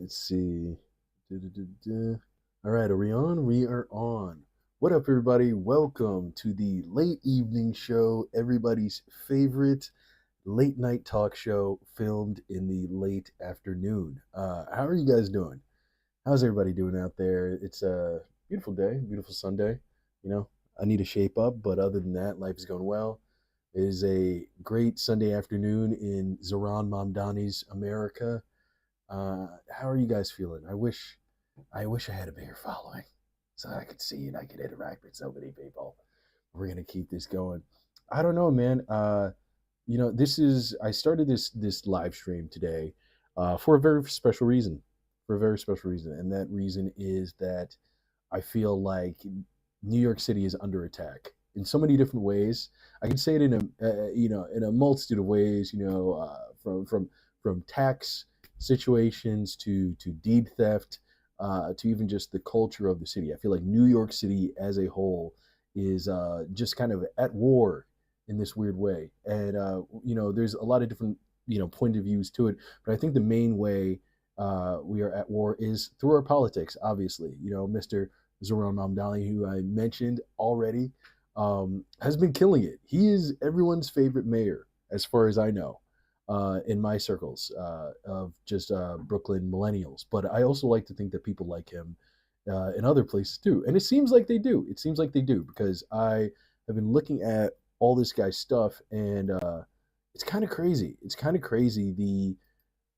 Let's see. Du-du-du-du. All right, are we on? We are on. What up, everybody? Welcome to the late evening show, everybody's favorite late night talk show filmed in the late afternoon. How are you guys doing? How's everybody doing out there? It's a beautiful day, beautiful Sunday. You know, I need to shape up, but other than that, life is going well. It is a great Sunday afternoon in Zoran Mamdani's America. How are you guys feeling? I wish I had a bigger following so I could see and I could interact with so many people. We're gonna keep this going. I don't know, man. I started this live stream today for a very special reason. For a very special reason, and that reason is that I feel like New York City is under attack in so many different ways. I can say it in a multitude of ways. From tax situations to deed theft to even just the culture of the city. I feel like New York City as a whole is just kind of at war in this weird way, and there's a lot of different point of views to it, but I think the main way we are at war is through our politics. Obviously, Mr. Zoran Mamdani, who I mentioned already, has been killing it. He is everyone's favorite mayor, as far as I know, in my circles of just Brooklyn millennials. But I also like to think that people like him in other places too. And it seems like they do. It seems like they do because I have been looking at all this guy's stuff, and it's kind of crazy. It's kind of crazy the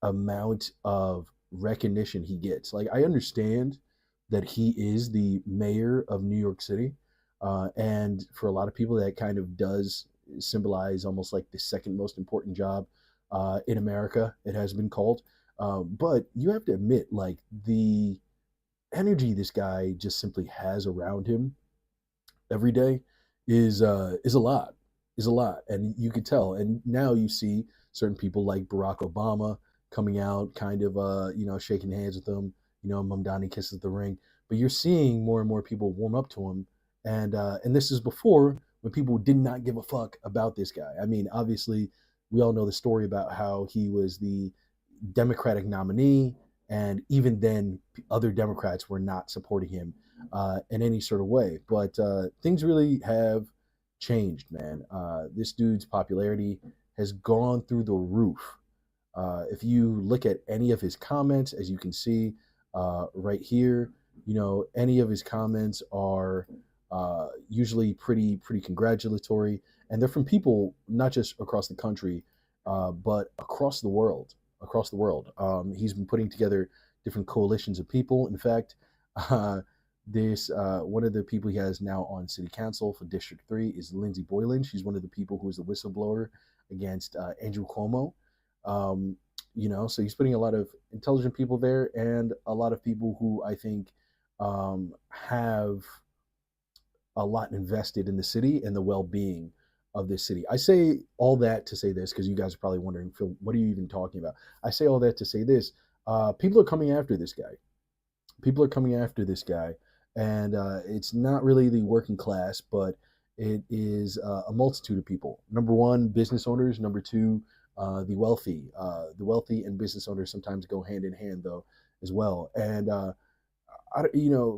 amount of recognition he gets. Like, I understand that he is the mayor of New York City, and for a lot of people, that kind of does symbolize almost like the second most important job in America. It has been called, but you have to admit, like the energy this guy just simply has around him every day is a lot, and you could tell. And now you see certain people like Barack Obama coming out, kind of shaking hands with him. Mamdani kisses the ring, but you're seeing more and more people warm up to him, and this is before when people did not give a fuck about this guy. I mean, obviously, we all know the story about how he was the Democratic nominee, and even then, other Democrats were not supporting him in any sort of way. But things really have changed, man. This dude's popularity has gone through the roof. If you look at any of his comments, as you can see right here, any of his comments are usually pretty congratulatory, and they're from people not just across the country, but across the world. Across the world, he's been putting together different coalitions of people. In fact, uh, this one of the people he has now on city council for District 3 is Lindsay Boylan. She's one of the people who is the whistleblower against Andrew Cuomo. Um, so he's putting a lot of intelligent people there, and a lot of people who I think have a lot invested in the city and the well-being of this city. I say all that to say this because you guys are probably wondering, Phil, what are you even talking about? I say all that to say this: people are coming after this guy. People are coming after this guy, and it's not really the working class, but it is a multitude of people. Number one, business owners. Number two, the wealthy. The wealthy and business owners sometimes go hand in hand, though, as well. And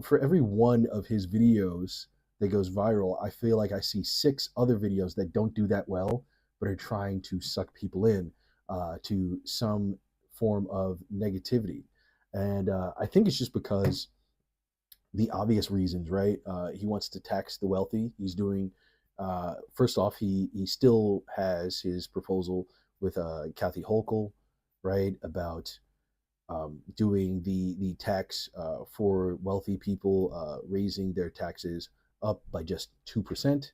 for every one of his videos that goes viral, I feel like I see six other videos that don't do that well, but are trying to suck people in to some form of negativity. And I think it's just because the obvious reasons, right? He wants to tax the wealthy. He's doing, first off, he still has his proposal with Kathy Hochul, right, about doing the tax for wealthy people, raising their taxes up by just 2%,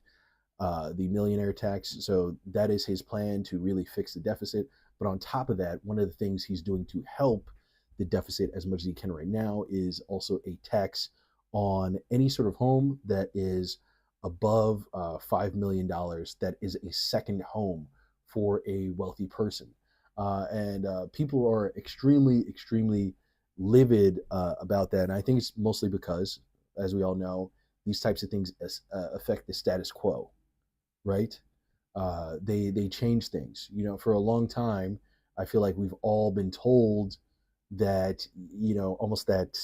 the millionaire tax. So that is his plan to really fix the deficit. But on top of that, one of the things he's doing to help the deficit as much as he can right now is also a tax on any sort of home that is above $5 million, that is a second home for a wealthy person. And people are extremely livid about that. And I think it's mostly because, as we all know, these types of things affect the status quo, right? They change things. For a long time, I feel like we've all been told that, almost that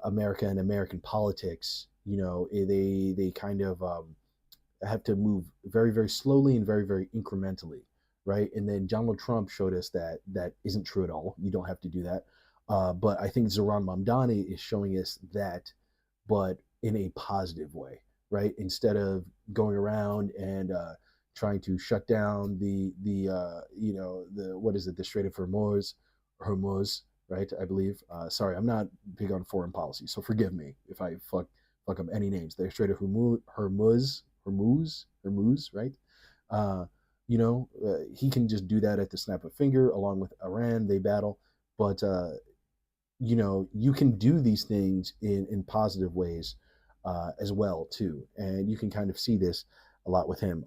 America and American politics, they kind of have to move very, very slowly and very, very incrementally, right? And then Donald Trump showed us that that isn't true at all. You don't have to do that. But I think Zoran Mamdani is showing us that, but in a positive way, right? Instead of going around and trying to shut down the what is it, the Strait of Hormuz, right? I believe. Sorry, I'm not big on foreign policy, so forgive me if I fuck up any names. The Strait of Hormuz, right? Uh, he can just do that at the snap of a finger, along with Iran. They battle, but you can do these things in positive ways as well too, and you can kind of see this a lot with him.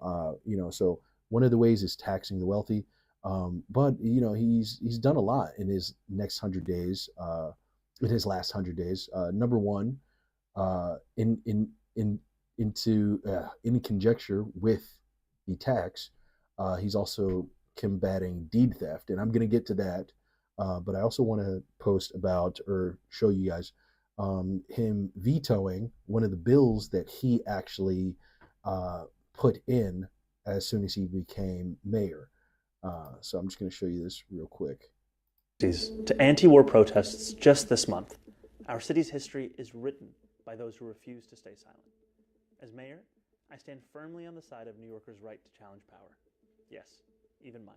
So one of the ways is taxing the wealthy, but he's done a lot in his next 100 days. In his last 100 days, number one, in into in conjecture with the tax, he's also combating deed theft, and I'm going to get to that. But I also want to post about or show you guys him vetoing one of the bills that he actually put in as soon as he became mayor. So I'm just going to show you this real quick. To anti-war protests just this month. Our city's history is written by those who refuse to stay silent. As mayor, I stand firmly on the side of New Yorkers' right to challenge power. Yes, even mine.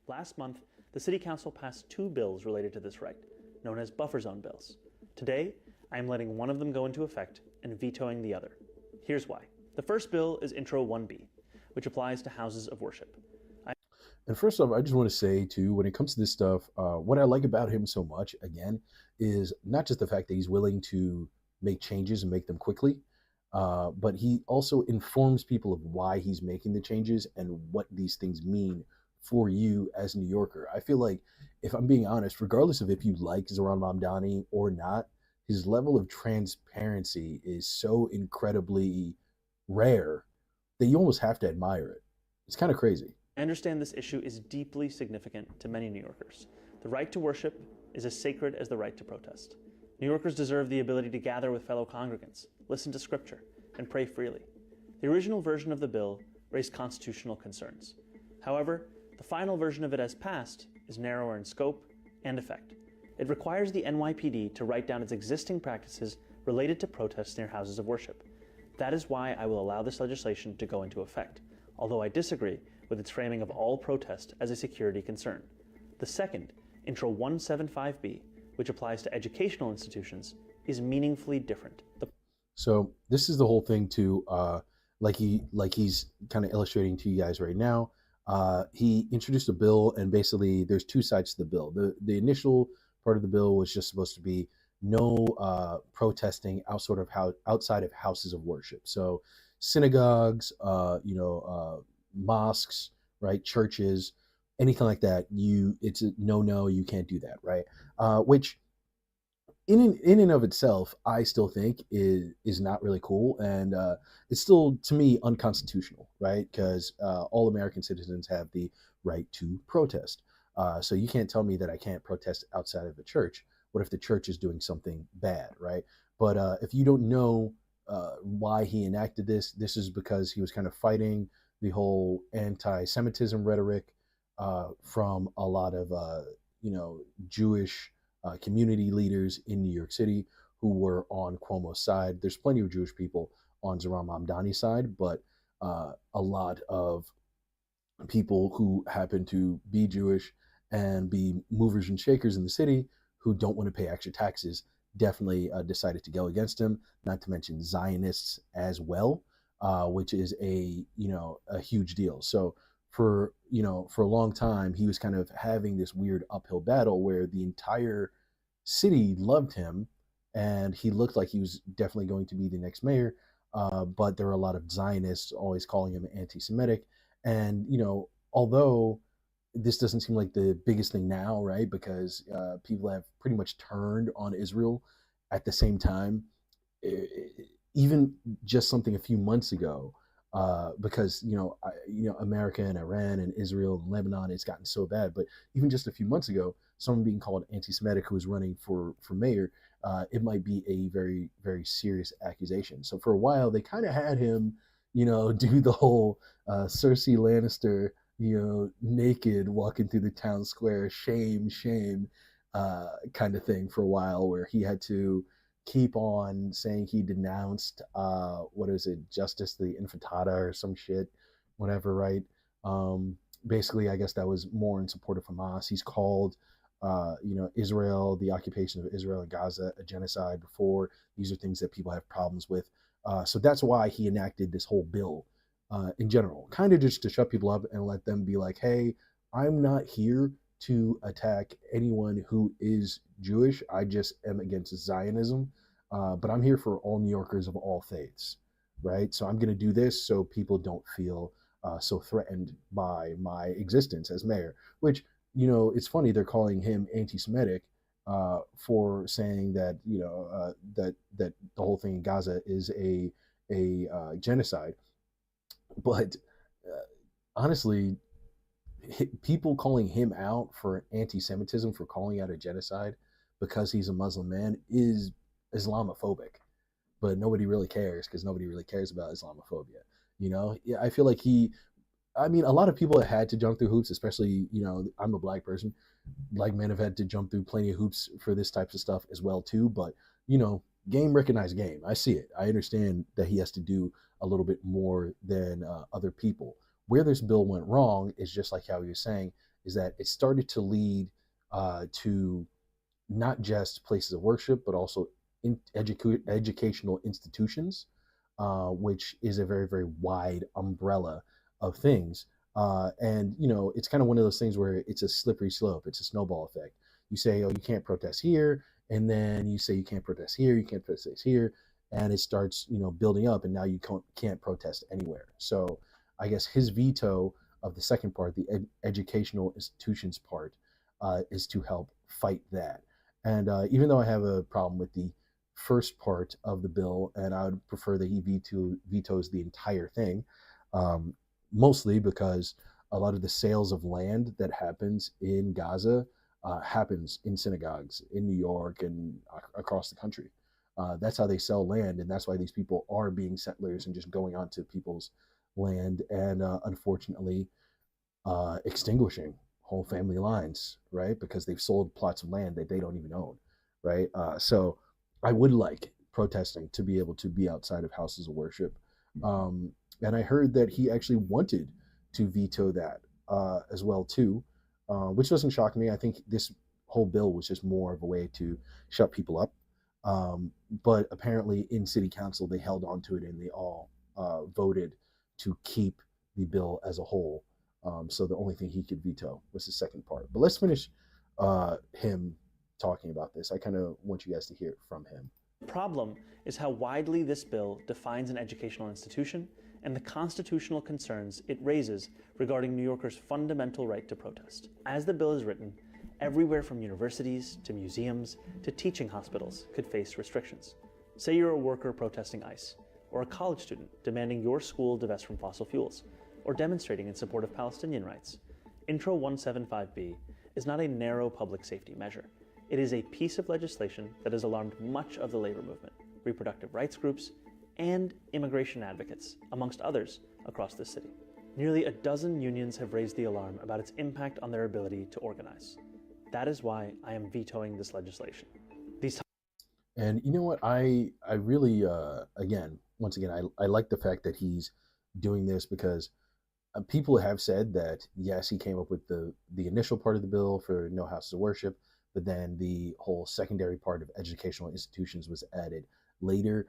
Last month, the City Council passed 2 bills related to this right, known as buffer zone bills. Today, I am letting one of them go into effect and vetoing the other. Here's why. The first bill is Intro 1B, which applies to houses of worship. And first off, I just want to say too, when it comes to this stuff, what I like about him so much, again, is not just the fact that he's willing to make changes and make them quickly, but he also informs people of why he's making the changes and what these things mean for you as a New Yorker. I feel like, if I'm being honest, regardless of if you like Zoran Mamdani or not, his level of transparency is so incredibly rare that you almost have to admire it. It's kind of crazy. I understand this issue is deeply significant to many New Yorkers. The right to worship is as sacred as the right to protest. New Yorkers deserve the ability to gather with fellow congregants, listen to scripture, and pray freely. The original version of the bill raised constitutional concerns. However, the final version of it as passed is narrower in scope and effect. It requires the NYPD to write down its existing practices related to protests near houses of worship. That is why I will allow this legislation to go into effect, although I disagree with its framing of all protest as a security concern. The second, Intro 175B, which applies to educational institutions, is meaningfully different. So this is the whole thing too, like he's kind of illustrating to you guys right now. He introduced a bill, and basically there's 2 sides to the bill. The initial part of the bill was just supposed to be no protesting outside of houses of worship. So synagogues, mosques, right, churches, anything like that. It's a no. You can't do that, right? Which in and of itself, I still think is not really cool, and it's still, to me, unconstitutional, right? Because all American citizens have the right to protest. So you can't tell me that I can't protest outside of the church. What if the church is doing something bad, right? But if you don't know why he enacted this, this is because he was kind of fighting the whole anti-Semitism rhetoric from a lot of Jewish community leaders in New York City who were on Cuomo's side. There's plenty of Jewish people on Zoran Mamdani's side, but a lot of people who happen to be Jewish and be movers and shakers in the city who don't want to pay extra taxes definitely decided to go against him. Not to mention Zionists as well, which is a huge deal. So for a long time he was kind of having this weird uphill battle where the entire city loved him and he looked like he was definitely going to be the next mayor, but there were a lot of Zionists always calling him anti-Semitic. And although this doesn't seem like the biggest thing now, right, because people have pretty much turned on Israel, at the same time, even just something a few months ago, because America and Iran and Israel and Lebanon, it's gotten so bad. But even just a few months ago, someone being called anti-Semitic who was running for mayor, it might be a very very serious accusation. So for a while, they kind of had him, do the whole Cersei Lannister, naked walking through the town square, shame, shame, kind of thing for a while, where he had to keep on saying he denounced what is it, Justice the Infantata or some shit, whatever, right? Basically, I guess that was more in support of Hamas. He's called Israel, the occupation of Israel and Gaza, a genocide before. These are things that people have problems with. So that's why he enacted this whole bill in general, kind of just to shut people up and let them be like, hey, I'm not here to attack anyone who is Jewish. I just am against Zionism, but I'm here for all New Yorkers of all faiths, right? So I'm going to do this so people don't feel so threatened by my existence as mayor. Which, it's funny they're calling him anti-Semitic for saying that that the whole thing in Gaza is a genocide, but honestly, people calling him out for anti-Semitism, for calling out a genocide because he's a Muslim man, is Islamophobic. But nobody really cares because nobody really cares about Islamophobia. Yeah, I feel like I mean, a lot of people have had to jump through hoops, especially, I'm a black person. Black men have had to jump through plenty of hoops for this types of stuff as well too. But game recognized game. I see it. I understand that he has to do a little bit more than other people. Where this bill went wrong is just like how he was saying, is that it started to lead to not just places of worship, but also educational institutions, which is a very, very wide umbrella of things. And it's kind of one of those things where it's a slippery slope. It's a snowball effect. You say, oh, you can't protest here, and then you say you can't protest here, you can't protest here, and it starts, building up, and now you can't protest anywhere. So I guess his veto of the second part, the educational institutions part, is to help fight that. And even though I have a problem with the first part of the bill, and I would prefer that he vetoes the entire thing, um, mostly because a lot of the sales of land that happens in Gaza happens in synagogues in New York and across the country. That's how they sell land, and that's why these people are being settlers and just going onto people's land and unfortunately extinguishing whole family lines, right? Because they've sold plots of land that they don't even own, right? So I would like protesting to be able to be outside of houses of worship. And I heard that he actually wanted to veto that as well too, which doesn't shock me. I think this whole bill was just more of a way to shut people up. But apparently in city council, they held on to it and they all voted to keep the bill as a whole. So the only thing he could veto was the second part. But let's finish him talking about this. I kind of want you guys to hear it from him. The problem is how widely this bill defines an educational institution and the constitutional concerns it raises regarding New Yorkers' fundamental right to protest. As the bill is written, everywhere from universities to museums to teaching hospitals could face restrictions. Say you're a worker protesting ICE, or a college student demanding your school divest from fossil fuels, or demonstrating in support of Palestinian rights. Intro 175B is not a narrow public safety measure. It is a piece of legislation that has alarmed much of the labor movement, reproductive rights groups, and immigration advocates, amongst others, across the city. Nearly a dozen unions have raised the alarm about its impact on their ability to organize. That is why I am vetoing this legislation. And you know what? I really, again, once again, I like the fact that he's doing this because people have said that, yes, he came up with the initial part of the bill for no houses of worship, but then the whole secondary part of educational institutions was added later.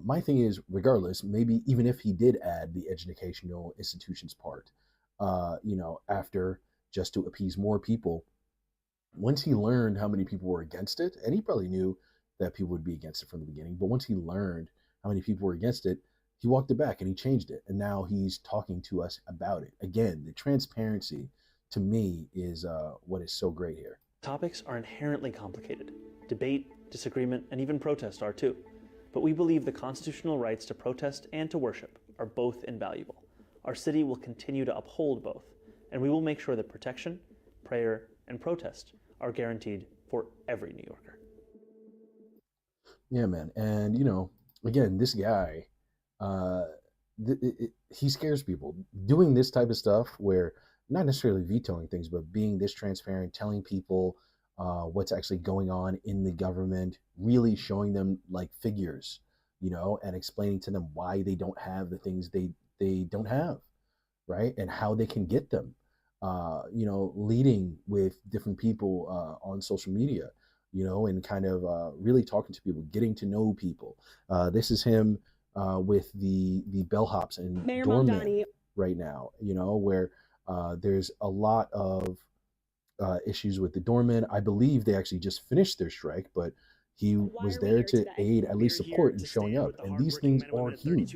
My thing is, regardless, maybe even if he did add the educational institutions part, after, just to appease more people, once he learned how many people were against it, and he probably knew that people would be against it from the beginning, but once he learned how many people were against it, he walked it back and he changed it. And now he's talking to us about it. Again, the transparency to me is what is so great here. Topics are inherently complicated. Debate, disagreement, and even protest are too. But we believe the constitutional rights to protest and to worship are both invaluable. Our city will continue to uphold both, and we will make sure that protection, prayer, and protest are guaranteed for every New Yorker. Yeah, man. And, you know, again, this guy, uh, he scares people. Doing this type of stuff where not necessarily vetoing things, but being this transparent, telling people what's actually going on in the government, really showing them like figures, you know, and explaining to them why they don't have the things they don't have, right? And how they can get them. You know, leading with different people on social media, you know, and kind of really talking to people, getting to know people. This is him with the bellhops and Mayor doormen Mamdani. right now, you know, where there's a lot of issues with the doormen. I believe they actually just finished their strike, but he Why was are we there here to today? aid, at least support in showing up. And these things are huge.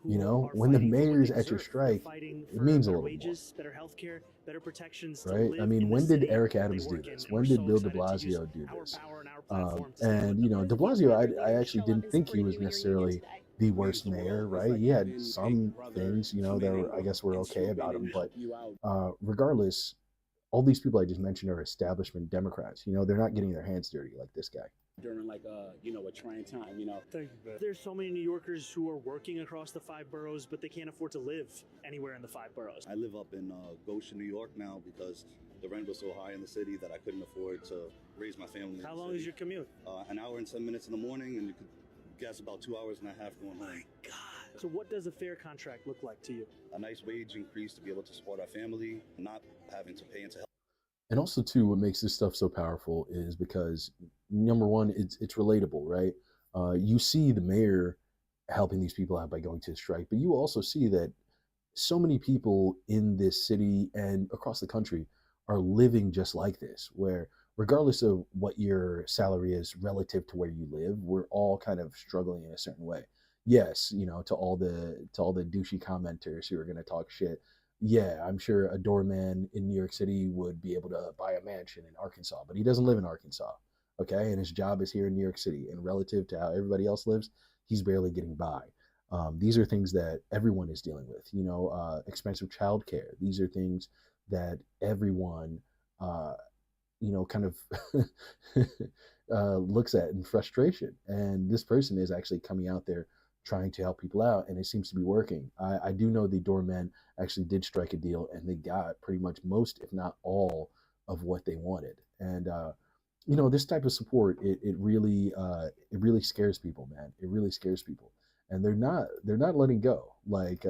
You know, when the mayor's at your strike, it means a little more. Better healthcare, better protections, Right? I mean, when did Eric Adams do this? When did Bill de Blasio do this? And, you know, de Blasio, I actually didn't think he was necessarily the worst mayor, right? He had some things, you know, that were, I guess were okay about him. But regardless, all these people I just mentioned are establishment Democrats. You know, they're not getting their hands dirty like this guy. During like you know, a trying time, you know. There's so many New Yorkers who are working across the 5 boroughs, but they can't afford to live anywhere in the 5 boroughs. I live up in Goshen, New York now because the rent was so high in the city that I couldn't afford to raise my family. How long is your commute? An hour and 7 minutes in the morning, and you could guess about 2 hours and a half going home. My God. So what does a fair contract look like to you? A nice wage increase to be able to support our family, not having to pay into health. And also, too, what makes this stuff so powerful is because, number one, it's relatable, right? You see the mayor helping these people out by going to a strike, but you also see that so many people in this city and across the country are living just like this, where regardless of what your salary is relative to where you live, we're all kind of struggling in a certain way. Yes, you know, to all the douchey commenters who are going to talk shit. Yeah, I'm sure a doorman in New York City would be able to buy a mansion in Arkansas, but he doesn't live in Arkansas, okay? And his job is here in New York City, and relative to how everybody else lives, he's barely getting by. These are things that everyone is dealing with, you know, expensive childcare. These are things that everyone, you know, kind of looks at in frustration. And this person is actually coming out there trying to help people out, and it seems to be working. I do know the doormen actually did strike a deal, and they got pretty much most, if not all, of what they wanted. And you know, this type of support, it really scares people, man. It really scares people, and they're not letting go. Like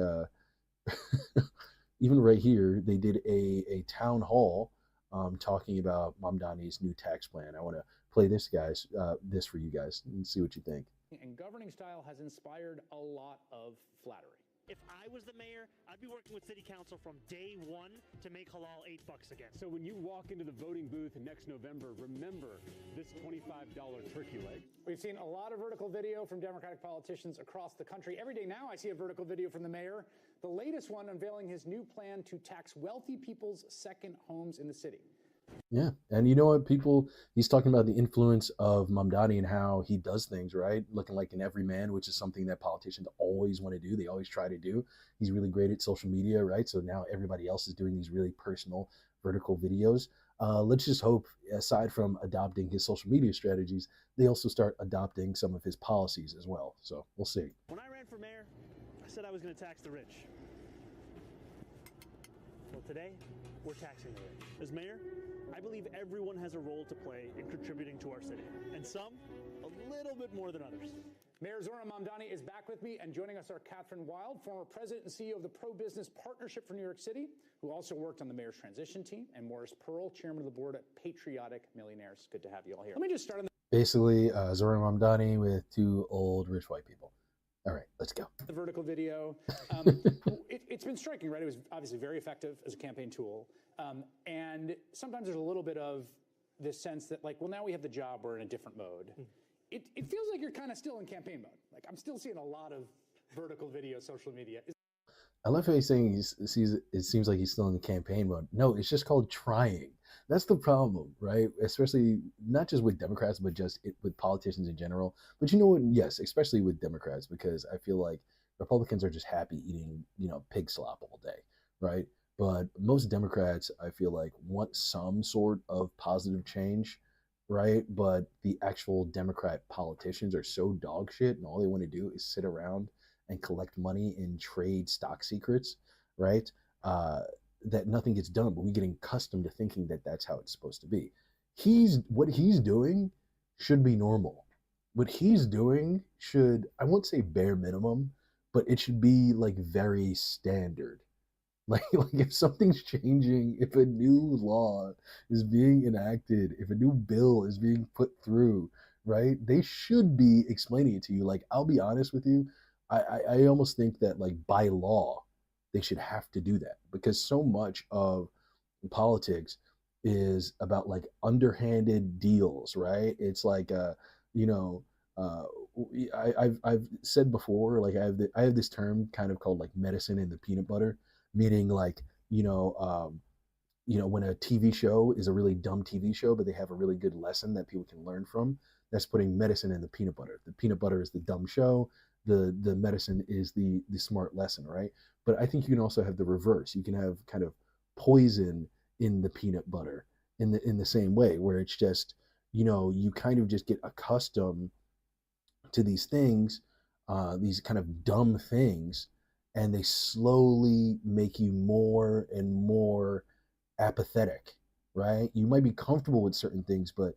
even right here, they did a town hall talking about Mamdani's new tax plan. I want to play this for you guys and see what you think. And governing style has inspired a lot of flattery. If I was the mayor, I'd be working with city council from day one to make halal $8 again. So when you walk into the voting booth next November, remember this $25 turkey leg. We've seen a lot of vertical video from Democratic politicians across the country. Every day now I see a vertical video from the mayor, the latest one unveiling his new plan to tax wealthy people's second homes in the city. Yeah. And you know what, he's talking about the influence of Mamdani and how he does things, right? Looking like an everyman, which is something that politicians always want to do. They always try to do. He's really great at social media, right? So now everybody else is doing these really personal vertical videos. Let's just hope, aside from adopting his social media strategies, they also start adopting some of his policies as well. So we'll see. When I ran for mayor, I said I was going to tax the rich. Well, today, we're taxing the rich. As mayor, I believe everyone has a role to play in contributing to our city, and some a little bit more than others. Mayor Zohran Mamdani is back with me, and joining us are Catherine Wild, former president and CEO of the Pro-Business Partnership for New York City, who also worked on the mayor's transition team, and Morris Pearl, chairman of the board at Patriotic Millionaires. Good to have you all here. Let me just start on Basically, Zohran Mamdani with two old rich white people. All right, let's go. the vertical video. It's been striking, right? It was obviously very effective as a campaign tool. And sometimes there's a little bit of this sense that, like, well, now we have the job, we're in a different mode. It feels like you're kind of still in campaign mode. Like, I'm still seeing a lot of vertical video, social media. I love how he's saying it seems like he's still in the campaign mode. No, it's just called trying. That's the problem, right? Especially not just with Democrats, but just with politicians in general. But you know what? Yes, especially with Democrats, because I feel like Republicans are just happy eating, pig slop all day, right? But most Democrats, I feel like, want some sort of positive change, right? But the actual Democrat politicians are so dog shit, and all they want to do is sit around and collect money and trade stock secrets, right? Uh, that nothing gets done. But we get accustomed to thinking that that's how it's supposed to be. What he's doing should be normal. What he's doing should, I won't say bare minimum, but it should be like very standard. Like if something's changing, if a new law is being enacted, if a new bill is being put through, right? They should be explaining it to you. Like, I'll be honest with you, I almost think that, like, by law, they should have to do that, because so much of politics is about like underhanded deals, right? It's like you know, uh, I've said before, like, I have this term kind of called like medicine in the peanut butter, meaning like, when a TV show is a really dumb TV show, but they have a really good lesson that people can learn from. That's putting medicine in the peanut butter. The peanut butter is the dumb show. The medicine is the smart lesson, right? But I think you can also have the reverse. You can have kind of poison in the peanut butter in the same way, where it's just, you kind of just get accustomed to these things, these kind of dumb things, and they slowly make you more and more apathetic, right? You might be comfortable with certain things, but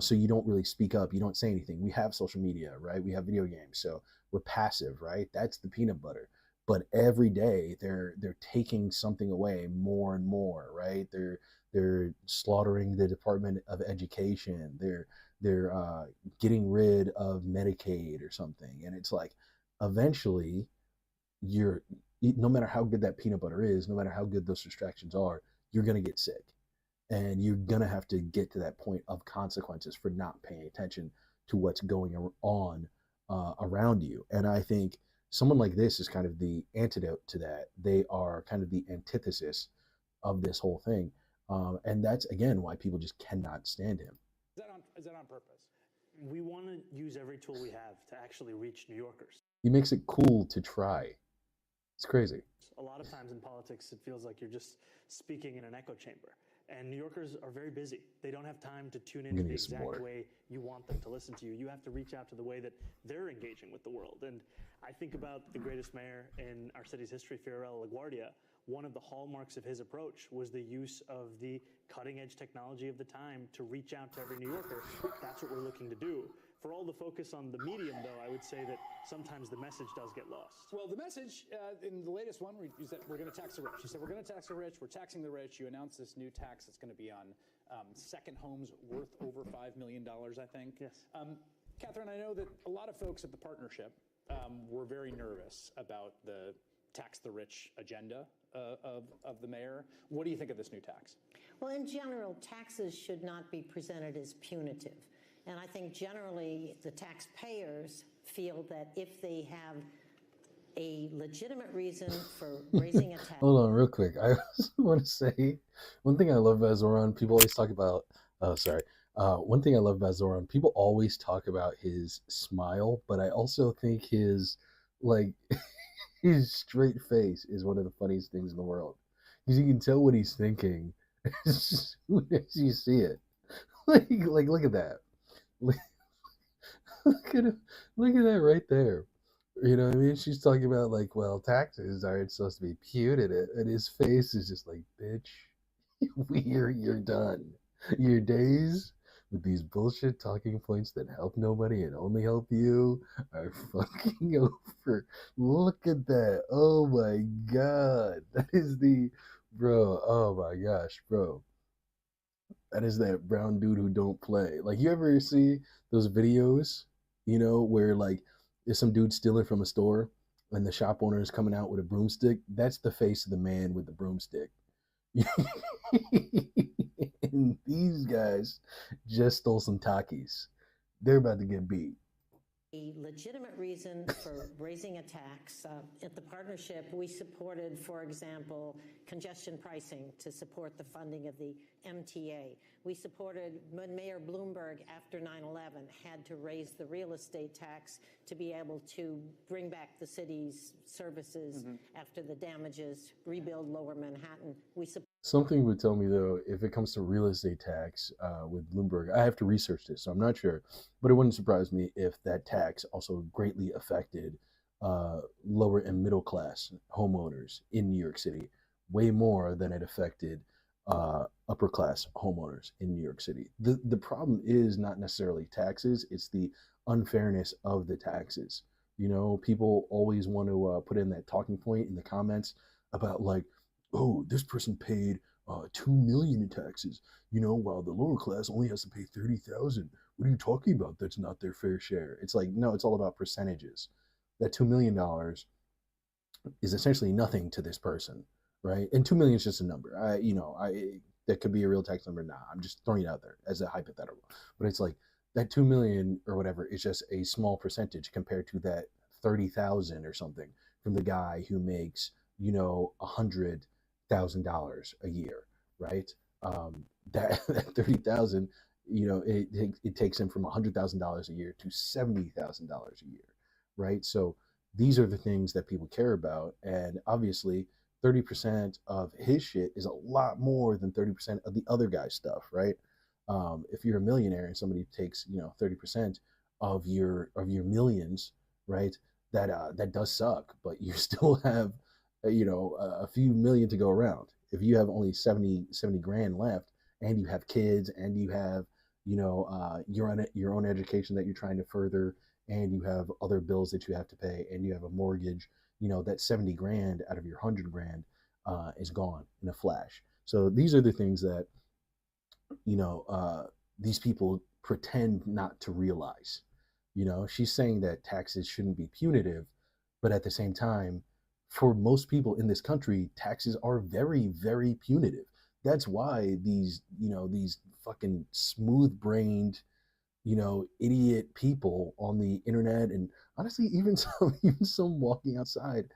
so you don't really speak up, you don't say anything. We have social media, right? We have video games, so we're passive, right? That's the peanut butter. But every day they're taking something away more and more, right? They're slaughtering the Department of Education. They're getting rid of Medicaid or something, and it's like, eventually, you're no matter how good that peanut butter is, no matter how good those distractions are, you're gonna get sick, and you're gonna have to get to that point of consequences for not paying attention to what's going on around you. And I think someone like this is kind of the antidote to that. They are kind of the antithesis of this whole thing, and that's again why people just cannot stand him. Is that on purpose? We want to use every tool we have to actually reach New Yorkers. He makes it cool to try. It's crazy. A lot of times in politics, it feels like you're just speaking in an echo chamber. And New Yorkers are very busy. They don't have time to tune in the exact way you want them to listen to you. You have to reach out to the way that they're engaging with the world. And I think about the greatest mayor in our city's history, Fiorello LaGuardia. One of the hallmarks of his approach was the use of the cutting-edge technology of the time to reach out to every New Yorker. That's what we're looking to do. For all the focus on the medium, though, I would say that sometimes the message does get lost. Well, the message in the latest one, you said we're going to tax the rich. You said we're going to tax the rich. We're taxing the rich. You announced this new tax that's going to be on second homes worth over $5 million, I think. Yes. Catherine, I know that a lot of folks at the partnership were very nervous about the tax the rich agenda of the mayor. What do you think of this new tax? Well, in general, taxes should not be presented as punitive. And I think generally the taxpayers feel that if they have a legitimate reason for raising a tax. Hold on, real quick. I also want to say one thing I love about Zoran. People always talk about. Oh, sorry. One thing I love about Zoran. People always talk about his smile, but I also think his his straight face is one of the funniest things in the world, because you can tell what he's thinking as soon as you see it. Like look at that. Look at it, look at that right there. You know what I mean? She's talking about, like, well, taxes aren't supposed to be punitive, and his face is just like, bitch, you're done. Your days with these bullshit talking points that help nobody and only help you are fucking over. Look at that. Oh my god. That is bro. Oh my gosh, bro. That is that brown dude who don't play. Like, you ever see those videos, where like there's some dude stealing from a store and the shop owner is coming out with a broomstick? That's the face of the man with the broomstick. And these guys just stole some Takis. They're about to get beat. A legitimate reason for raising a tax. At the partnership, we supported, for example, congestion pricing to support the funding of the MTA. We supported when Mayor Bloomberg, after 9/11, had to raise the real estate tax to be able to bring back the city's services after the damages, rebuild Lower Manhattan. Something would tell me, though, if it comes to real estate tax with Bloomberg, I have to research this, so I'm not sure. But it wouldn't surprise me if that tax also greatly affected lower and middle class homeowners in New York City, way more than it affected upper class homeowners in New York City. The problem is not necessarily taxes, it's the unfairness of the taxes. You know, people always want to put in that talking point in the comments about like, oh, this person paid $2 million in taxes, you know, while the lower class only has to pay 30,000. What are you talking about? That's not their fair share. It's like, no, it's all about percentages. That $2 million is essentially nothing to this person, right? And 2 million is just a number. That could be a real tax number. Nah, I'm just throwing it out there as a hypothetical. But it's like that 2 million or whatever is just a small percentage compared to that 30,000 or something from the guy who makes, you know, $100,000 a year, right? That 30,000, you know, it takes him from $100,000 a year to $70,000 a year, right? So these are the things that people care about, and obviously 30% of his shit is a lot more than 30% of the other guy's stuff, right? If you're a millionaire and somebody takes, you know, 30% of your millions, right? That does suck, but you still have, you know, a few million to go around. If you have only 70 grand left, and you have kids, and you have, you know, your own education that you're trying to further, and you have other bills that you have to pay, and you have a mortgage, you know, that 70 grand out of your 100 grand is gone in a flash. So these are the things that, you know, these people pretend not to realize. You know, she's saying that taxes shouldn't be punitive, but at the same time, for most people in this country, taxes are very, very punitive. That's why these, you know, these fucking smooth-brained, you know, idiot people on the internet, and honestly, even some walking outside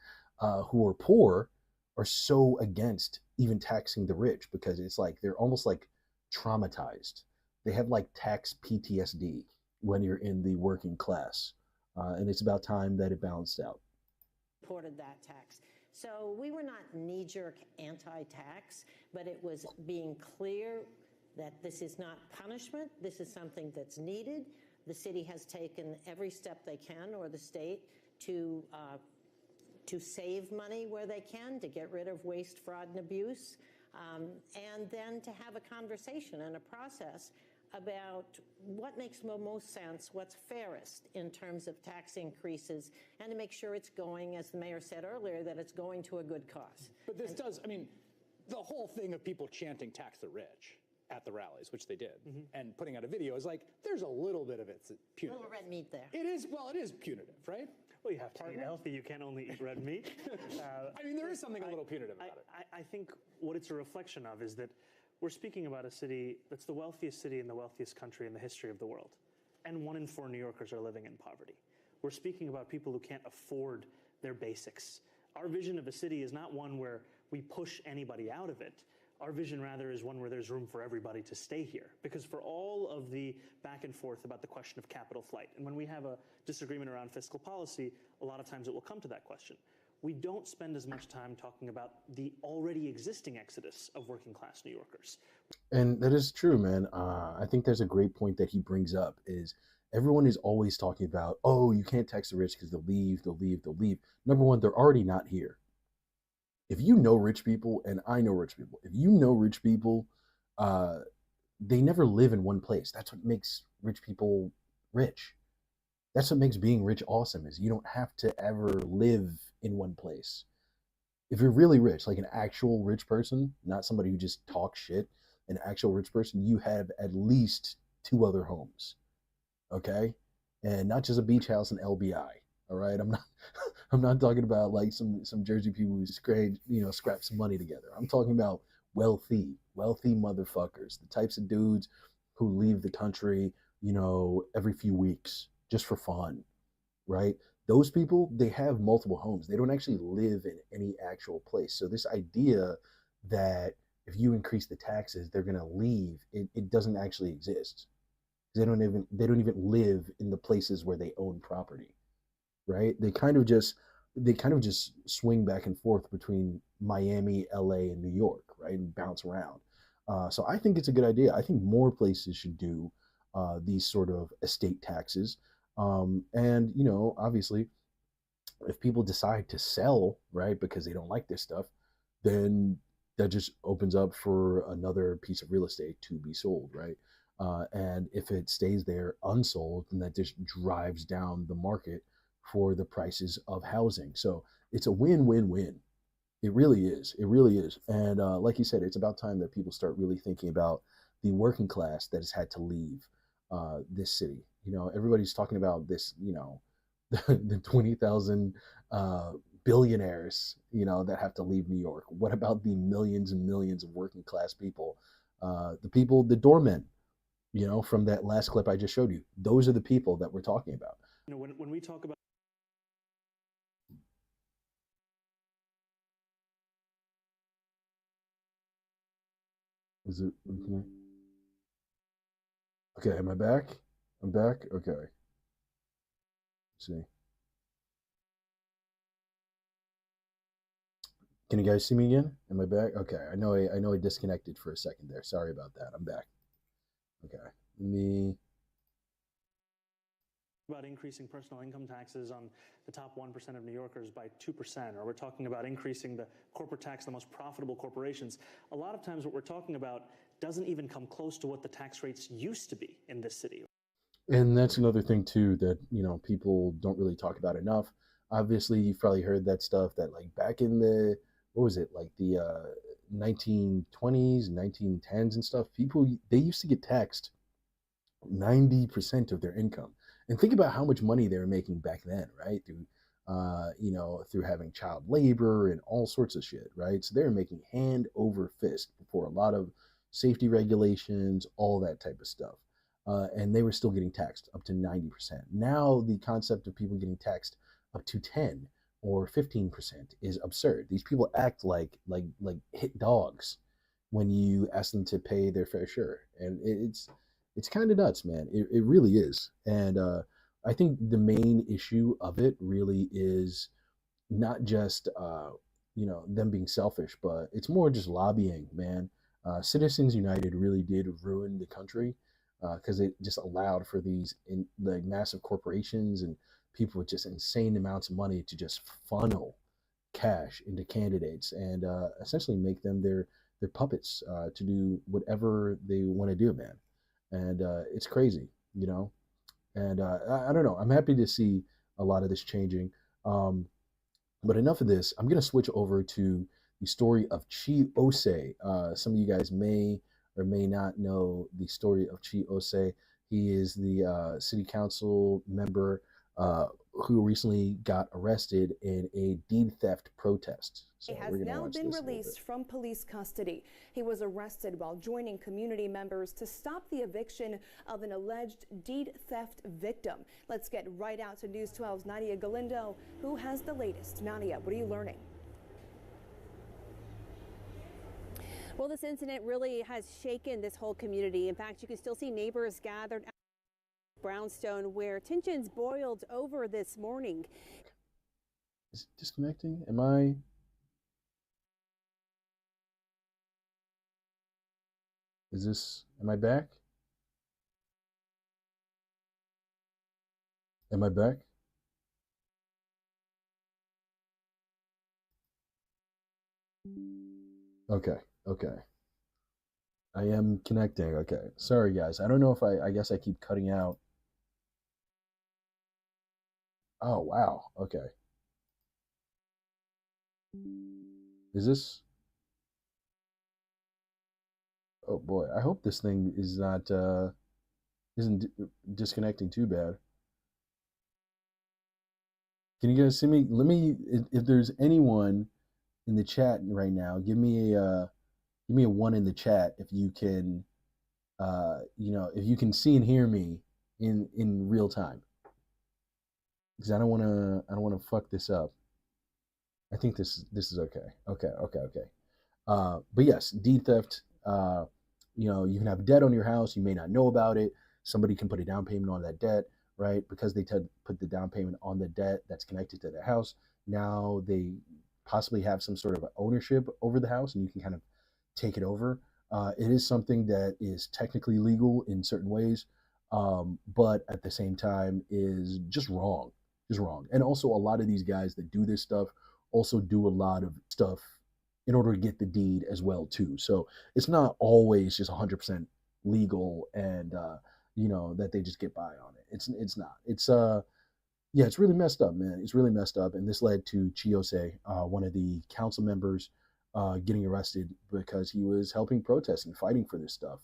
who are poor, are so against even taxing the rich, because it's like they're almost like traumatized. They have like tax PTSD when you're in the working class, and it's about time that it balanced out. Supported that tax. So we were not knee-jerk anti-tax, but it was being clear that this is not punishment. This is something that's needed. The city has taken every step they can, or the state, to save money where they can, to get rid of waste, fraud, and abuse, and then to have a conversation and a process about what makes most sense, what's fairest in terms of tax increases, and to make sure it's going, as the mayor said earlier, that it's going to a good cause. But this does, I mean, the whole thing of people chanting tax the rich at the rallies, which they did, and putting out a video is like, there's a little bit of it's A punitive. little red meat there. It is, well, it is punitive, right? Well, you have to eat healthy. You can't only eat red meat. I mean, there is something a little punitive about it. I think what it's a reflection of is that we're speaking about a city that's the wealthiest city in the wealthiest country in the history of the world. And 1 in 4 New Yorkers are living in poverty. We're speaking about people who can't afford their basics. Our vision of a city is not one where we push anybody out of it. Our vision, rather, is one where there's room for everybody to stay here. Because for all of the back and forth about the question of capital flight, and when we have a disagreement around fiscal policy, a lot of times it will come to that question. We don't spend as much time talking about the already existing exodus of working class New Yorkers. And that is true, man. I think there's a great point that he brings up is everyone is always talking about, oh, you can't tax the rich because they'll leave. Number one, they're already not here. If you know rich people, and I know rich people, if you know rich people, they never live in one place. That's what makes rich people rich. That's what makes being rich awesome, is you don't have to ever live in one place. If you're really rich, like an actual rich person, not somebody who just talks shit, an actual rich person, you have at least 2 other homes, okay? And not just a beach house and LBI, all right? I'm not talking about like some Jersey people who scrap some money together. I'm talking about wealthy motherfuckers, the types of dudes who leave the country, every few weeks just for fun, right? Those people, they have multiple homes. They don't actually live in any actual place. So this idea that if you increase the taxes, they're going to leave, it doesn't actually exist. They don't even live in the places where they own property, right? They kind of just swing back and forth between Miami, LA, and New York, right, and bounce around. So I think it's a good idea. I think more places should do these sort of estate taxes. And obviously, if people decide to sell, right, because they don't like this stuff, then that just opens up for another piece of real estate to be sold, right? And if it stays there unsold, then that just drives down the market for the prices of housing. So it's a win-win-win. It really is. It really is. And like you said, it's about time that people start really thinking about the working class that has had to leave this city. Everybody's talking about this, the 20,000 billionaires, that have to leave New York. What about the millions and millions of working class people? The doormen, from that last clip I just showed you. Those are the people that we're talking about. When we talk about Is it okay? Am I back? I'm back. Okay. Let's see. Can you guys see me again? Am I back? Okay. I know I disconnected for a second there. Sorry about that. I'm back. Okay. about increasing personal income taxes on the top 1% of New Yorkers by 2%, or we're talking about increasing the corporate tax on the most profitable corporations, a lot of times what we're talking about doesn't even come close to what the tax rates used to be in this city. And that's another thing too that people don't really talk about enough. Obviously, you've probably heard that stuff that like back in the what was it like the 1920s, 1910s and stuff. People they used to get taxed 90% of their income. And think about how much money they were making back then, right? Through having child labor and all sorts of shit, right? So they were making hand over fist before a lot of safety regulations, all that type of stuff. And they were still getting taxed up to 90%. Now the concept of people getting taxed up to 10 or 15% is absurd. These people act like hit dogs when you ask them to pay their fair share. And it's kind of nuts, man. It really is. And I think the main issue of it really is not just them being selfish, but it's more just lobbying, man. Citizens United really did ruin the country because it just allowed for these like massive corporations and people with just insane amounts of money to just funnel cash into candidates and essentially make them their puppets to do whatever they want to do, man. And it's crazy, And I don't know. I'm happy to see a lot of this changing. But enough of this. I'm going to switch over to the story of Chi Ose. Some of you guys may or may not know the story of Chi Ose. He is the city council member who recently got arrested in a deed theft protest. So He has now been released from police custody. He was arrested while joining community members to stop the eviction of an alleged deed theft victim. Let's get right out to News 12's Nadia Galindo, who has the latest. Nadia, what are you learning? Well, this incident really has shaken this whole community. In fact, you can still see neighbors gathered at Brownstone where tensions boiled over this morning. Is it disconnecting? Am I back? Am I back? Okay. I am connecting. Okay. Sorry, guys. I don't know if I guess I keep cutting out. Oh, wow. Okay. Is this? Oh boy. I hope this thing is not isn't disconnecting too bad. Can you guys see me? Let me if there's anyone in the chat right now, give me a 1 in the chat if you can if you can see and hear me in real time. because I don't want to fuck this up. I think this is okay. Okay. But yes, deed theft. You can have debt on your house. You may not know about it. Somebody can put a down payment on that debt, right? Because they put the down payment on the debt that's connected to the house. Now they possibly have some sort of ownership over the house, and you can kind of take it over. It is something that is technically legal in certain ways, but at the same time is just wrong. And also, a lot of these guys that do this stuff also do a lot of stuff in order to get the deed as well too. So it's not always just 100% legal, and that they just get by on it. It's not. It's yeah, it's really messed up, man. It's really messed up, and this led to Chiose, one of the council members, getting arrested because he was helping protest and fighting for this stuff.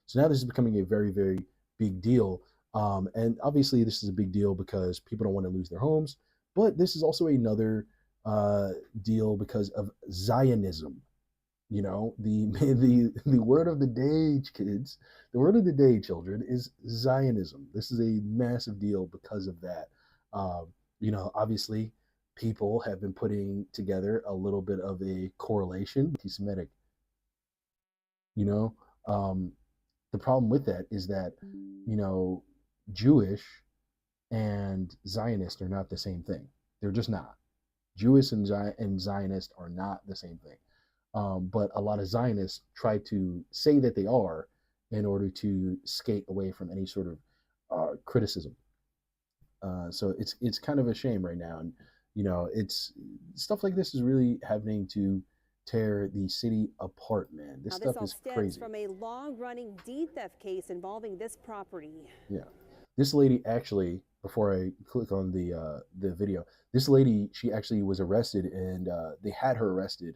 So now this is becoming a very, very big deal, and obviously this is a big deal because people don't want to lose their homes, but this is also another deal because of Zionism. The word of the day, kids. The word of the day, children, is Zionism. This is a massive deal because of that. Obviously, people have been putting together a little bit of a correlation, anti-Semitic. You know, um, the problem with that is that Jewish and Zionist are not the same thing. They're just not. Jewish and Zionist are not the same thing. But a lot of Zionists try to say that they are in order to skate away from any sort of criticism. So it's kind of a shame right now, and it's stuff like this is really happening to tear the city apart, man. This Now, stuff this all is stems crazy. from a long-running deed theft case involving this property. Yeah, this lady actually, before I click on the video, this lady, she actually was arrested, and they had her arrested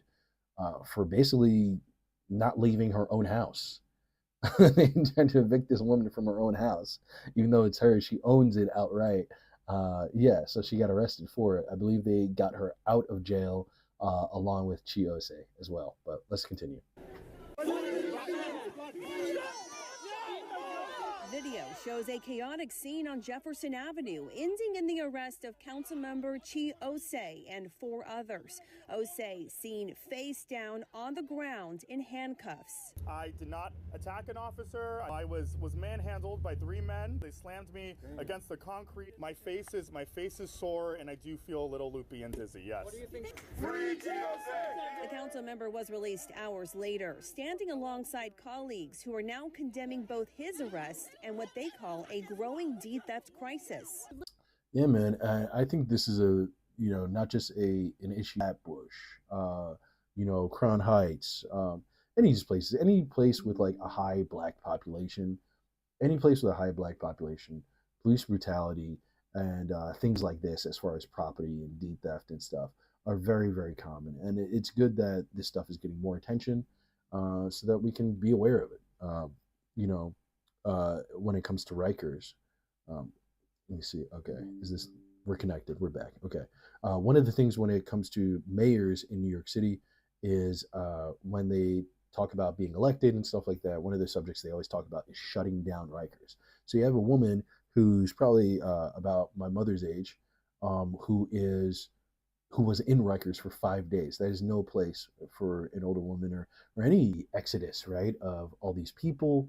for basically not leaving her own house. They intend to evict this woman from her own house, even though it's hers. She owns it outright. Yeah, so she got arrested for it. I believe they got her out of jail along with Chiose as well. But let's continue. Video shows a chaotic scene on Jefferson Avenue, ending in the arrest of Councilmember Chi Osei and 4 others. Osei seen face down on the ground in handcuffs. I did not attack an officer. I was manhandled by 3 men. They slammed me against the concrete. My face is sore, and I do feel a little loopy and dizzy. Yes. What do you think? Free Chiose! The council member was released hours later, standing alongside colleagues who are now condemning both his arrest and what they call a growing deed theft crisis. Yeah, man. I think this is not just an issue at Bush, Crown Heights, any place with like a high black population, police brutality, and things like this, as far as property and deed theft and stuff, are very, very common. And it's good that this stuff is getting more attention, so that we can be aware of it. When it comes to Rikers, let me see. Okay, we're connected. We're back. Okay. One of the things when it comes to mayors in New York City is when they talk about being elected and stuff like that, one of the subjects they always talk about is shutting down Rikers. So you have a woman who's probably about my mother's age, who was in Rikers for 5 days. That is no place for an older woman or any exodus, right, of all these people,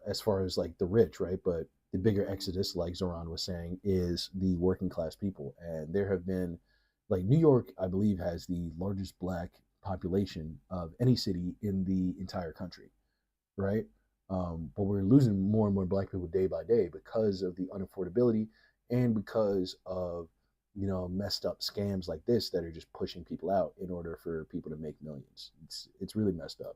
as far as like the rich, right? But the bigger exodus, like Zoran was saying, is the working class people. And there have been, like, New York, I believe, has the largest black population of any city in the entire country, right? But we're losing more and more black people day by day because of the unaffordability and because of messed up scams like this that are just pushing people out in order for people to make millions. It's really messed up.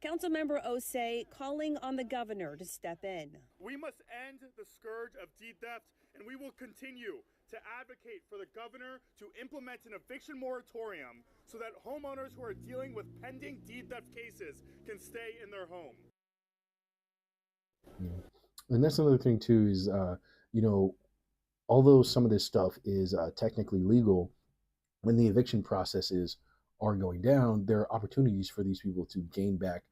Councilmember Osei calling on the governor to step in. We must end the scourge of deed theft, and we will continue to advocate for the governor to implement an eviction moratorium so that homeowners who are dealing with pending deed theft cases can stay in their home. And that's another thing too is, although some of this stuff is technically legal, when the eviction processes are going down, there are opportunities for these people to gain back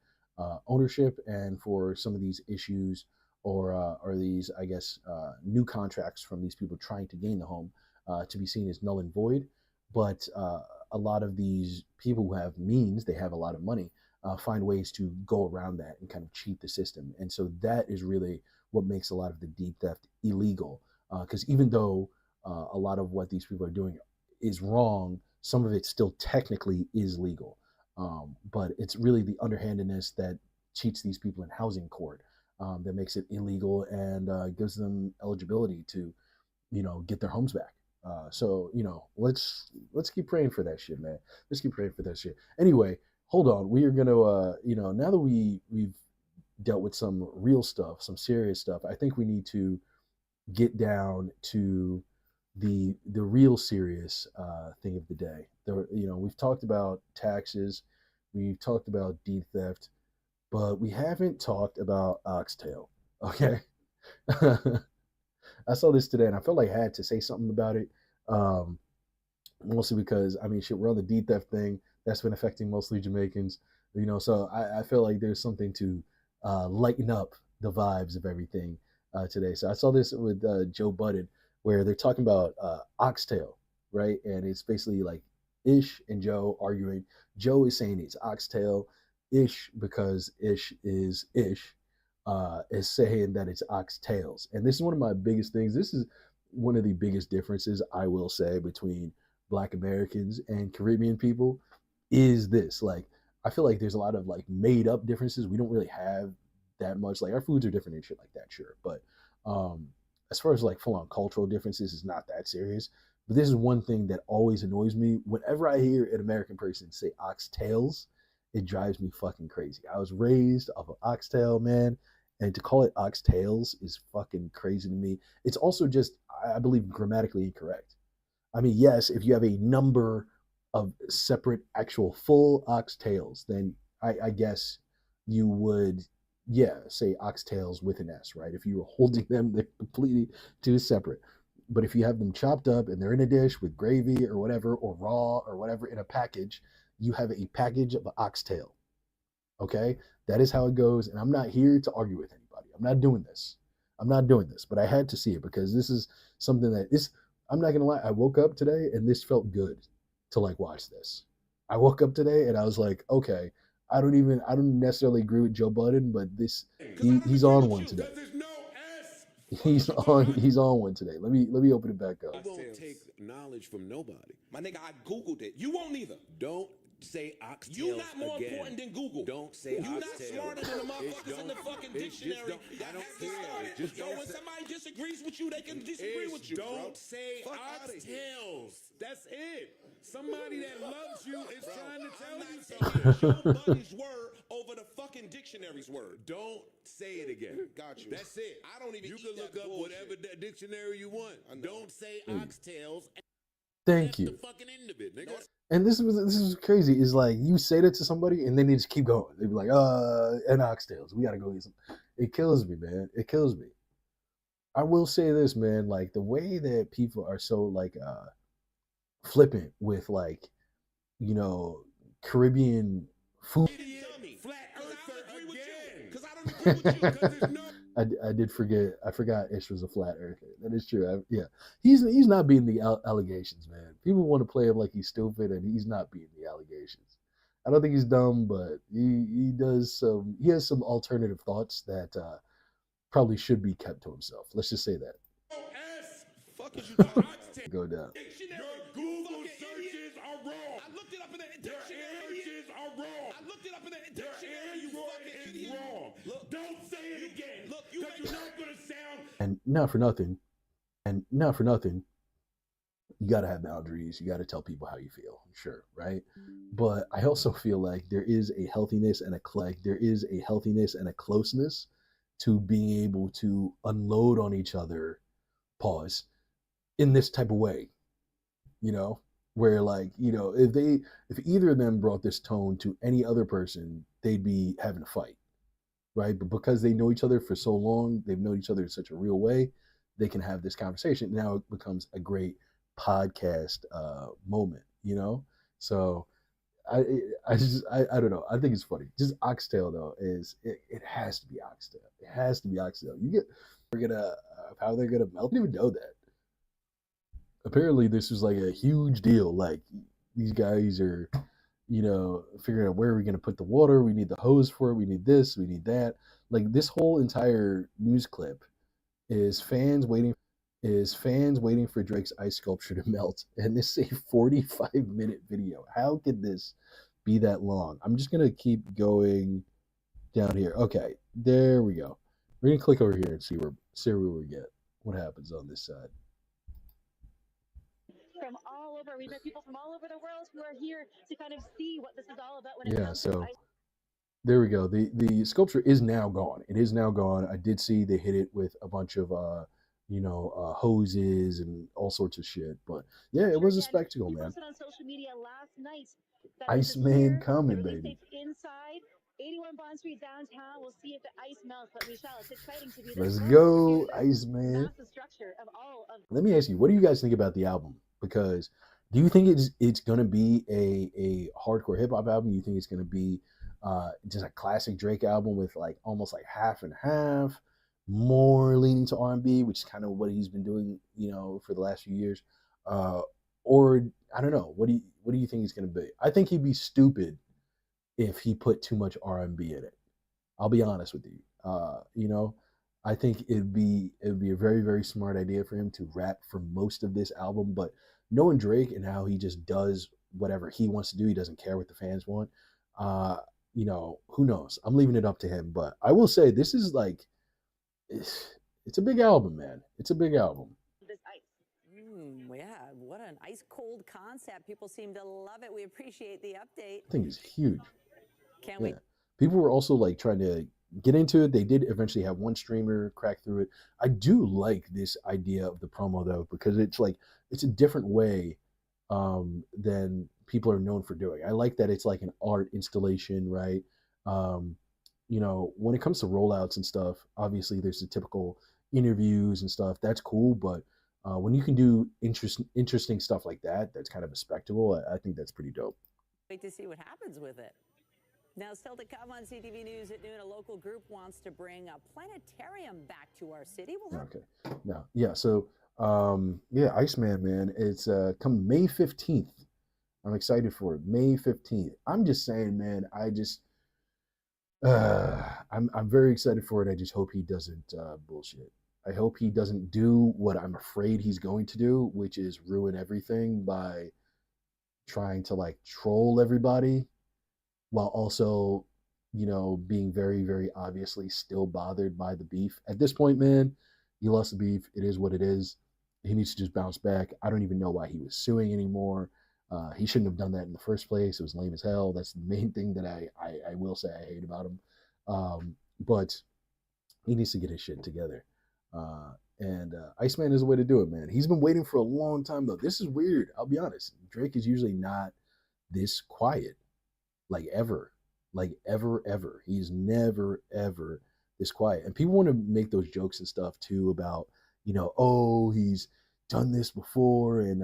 ownership, and for some of these issues or these, I guess, new contracts from these people trying to gain the home to be seen as null and void. But a lot of these people who have means, they have a lot of money, find ways to go around that and kind of cheat the system. And so that is really what makes a lot of the deed theft illegal. Because even though a lot of what these people are doing is wrong, some of it still technically is legal. But it's really the underhandedness that cheats these people in housing court that makes it illegal and gives them eligibility to, get their homes back. So let's keep praying for that shit, man. Let's keep praying for that shit. Anyway, hold on. We are gonna, now that we've dealt with some real stuff, some serious stuff, I think we need to get down to the real serious thing of the day. We've talked about taxes, we've talked about deed theft, but we haven't talked about oxtail. Okay. I saw this today and I felt like I had to say something about it. Mostly because, I mean, shit, we're on the deed theft thing that's been affecting mostly Jamaicans, so I feel like there's something to lighten up the vibes of everything today. So I saw this with Joe Budden, where they're talking about oxtail, right? And it's basically like Ish and Joe arguing. Joe is saying it's oxtail. Ish, because Ish is saying that it's oxtails. And this is one of my biggest things. This is one of the biggest differences, I will say, between Black Americans and Caribbean people is this. Like, I feel like there's a lot of like made up differences. We don't really have that much. Like, our foods are different and shit like that, sure. But as far as like full on cultural differences, it's not that serious. But this is one thing that always annoys me. Whenever I hear an American person say oxtails, it drives me fucking crazy. I was raised off of oxtail, man. And to call it oxtails is fucking crazy to me. It's also just, I believe, grammatically incorrect. I mean, yes, if you have a number of separate actual full oxtails, then I guess you would, say oxtails with an S, right? If you were holding them, they're completely two separate. But if you have them chopped up and they're in a dish with gravy or whatever, or raw or whatever in a package, you have a package of oxtail. Okay? That is how it goes. And I'm not here to argue with anybody. I'm not doing this. But I had to see it because this is something that is, I'm not going to lie. I woke up today and this felt good to like watch this. I woke up today and I was like, okay, I don't necessarily agree with Joe Budden, but he's on one today. He's on one today. Let me open it back up. I won't take knowledge from nobody. My nigga, I Googled it. You won't either. Don't say oxtails. You not more again. Important than Google. Don't say oxtails. You not smarter than the motherfuckers in the fucking dictionary. I don't care. Just don't. When somebody disagrees with you, they can disagree with you. Don't say oxtails. That's it. Somebody that loves you is trying to tell you something. Joe Budden's word over the fucking dictionary's word. Don't say it again. Got you. That's it. I don't even. You can look up whatever dictionary you want. Don't say oxtails. Thank you. The fucking end of it, nigga. And this is crazy. Is like you say that to somebody and then they just keep going. They be like, and oxtails. We gotta go eat some. It kills me, man. It kills me. I will say this, man. Like the way that people are so like flippant with like, Caribbean food. I did forget. I forgot Ish was a flat earther. That is true. He's not beating the allegations, man. People want to play him like he's stupid, and he's not beating the allegations. I don't think he's dumb, but he has some alternative thoughts that probably should be kept to himself. Let's just say that. Go down. Your Google searches are wrong. I looked it up in the dictionary. Your searches are wrong. I looked it up in the dictionary. You fucking idiot. Wrong. Look, don't say it again. Look, you're not gonna sound. And not for nothing. You gotta have boundaries. You gotta tell people how you feel. Sure, right? But I also feel like there is a healthiness and a closeness to being able to unload on each other. Pause. In this type of way, where like, if either of them brought this tone to any other person, they'd be having a fight, right? But because they know each other for so long, they've known each other in such a real way, they can have this conversation. Now it becomes a great podcast moment, So I don't know. I think it's funny. Just oxtail though it has to be oxtail. It has to be oxtail. How they're gonna melt. I didn't even know that. Apparently, this was like a huge deal. Like these guys are, figuring out where are we gonna put the water. We need the hose for it. We need this. We need that. Like this whole entire news clip is fans waiting for Drake's ice sculpture to melt, and this is a 45-minute video. How could this be that long? I'm just gonna keep going down here. Okay, there we go. We're gonna click over here and see where we get what happens on this side. From all over, we've met people from all over the world who are here to kind of see what this is all about. So there we go. The sculpture is now gone. It is now gone. I did see they hit it with a bunch of hoses and all sorts of shit. But yeah, it was a spectacle, man. On social media last night that Iceman coming, baby. Inside 81 Bond Street downtown. We'll see if the ice melts, but Michelle, it's exciting to be there. Let's go, Iceman. Let me ask you, what do you guys think about the album? Because do you think it's gonna be a hardcore hip hop album? Do you think it's gonna be just a classic Drake album with like almost like half and half, more leaning to R&B, which is kind of what he's been doing, for the last few years? Or I don't know. What do you think it's gonna be? I think he'd be stupid if he put too much R&B in it. I'll be honest with you. I think it'd be a very, very smart idea for him to rap for most of this album, but knowing Drake and how he just does whatever he wants to do, he doesn't care what the fans want. Who knows? I'm leaving it up to him, but I will say this is like, it's a big album, man. It's a big album. Yeah, what an ice cold concept. People seem to love it. We appreciate the update. I think it's huge. Can't wait. People were also like trying to get into it. They did eventually have one streamer crack through it. I do like this idea of the promo though, because it's a different way than people are known for doing. I like that it's like an art installation, right? When it comes to rollouts and stuff, obviously there's the typical interviews and stuff. That's cool, but when you can do interesting stuff like that, that's kind of a spectacle. I think that's pretty dope. Wait to see what happens with it. Now, still to come on CTV News at noon, a local group wants to bring a planetarium back to our city. Okay. Now, yeah. So, Iceman, man, it's come May 15th. I'm excited for it. May 15th. I'm just saying, man. I'm very excited for it. I just hope he doesn't bullshit. I hope he doesn't do what I'm afraid he's going to do, which is ruin everything by trying to like troll everybody, while also, being very, very obviously still bothered by the beef. At this point, man, he lost the beef. It is what it is. He needs to just bounce back. I don't even know why he was suing anymore. He shouldn't have done that in the first place. It was lame as hell. That's the main thing that I will say I hate about him. But he needs to get his shit together. And Iceman is the way to do it, man. He's been waiting for a long time, though. This is weird. I'll be honest. Drake is usually not this quiet. Like ever. He's never, ever this quiet. And people want to make those jokes and stuff too about, he's done this before and,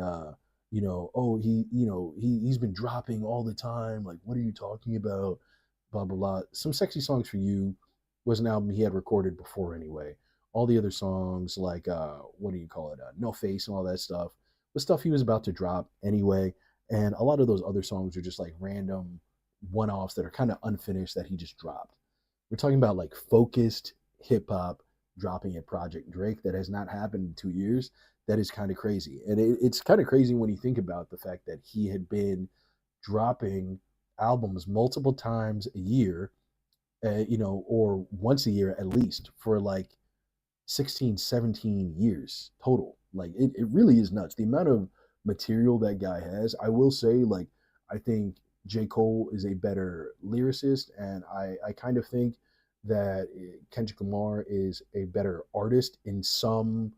he's been dropping all the time. Like, what are you talking about? Blah, blah, blah. Some Sexy Songs for You was an album he had recorded before anyway. All the other songs like, No Face and all that stuff was stuff he was about to drop anyway. And a lot of those other songs are just like random one-offs that are kind of unfinished that he just dropped. We're talking about like focused hip-hop dropping a project Drake that has not happened in 2 years. That is kind of crazy. And it's kind of crazy when you think about the fact that he had been dropping albums multiple times a year, or once a year at least for like 16, 17 years total. Like it really is nuts. The amount of material that guy has. I will say, like, I think J. Cole is a better lyricist, and I kind of think that Kendrick Lamar is a better artist in some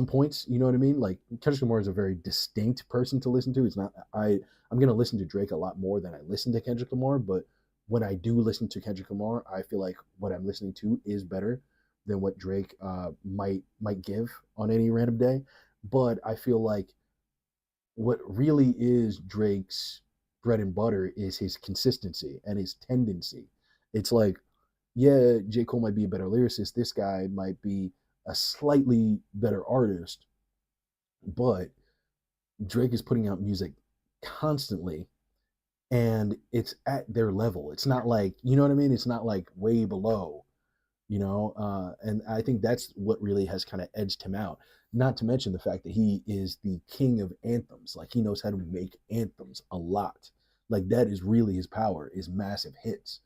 points. You know what I mean? Like Kendrick Lamar is a very distinct person to listen to. It's not I'm gonna listen to Drake a lot more than I listen to Kendrick Lamar, but when I do listen to Kendrick Lamar, I feel like what I'm listening to is better than what Drake might give on any random day. But I feel like what really is Drake's bread and butter is his consistency and his tendency. It's like, yeah, J. Cole might be a better lyricist. This guy might be a slightly better artist, but Drake is putting out music constantly and it's at their level. It's not like, you know what I mean? It's not like way below, and I think that's what really has kind of edged him out. Not to mention the fact that he is the king of anthems. Like he knows how to make anthems a lot. Like that is really his power, is massive hits.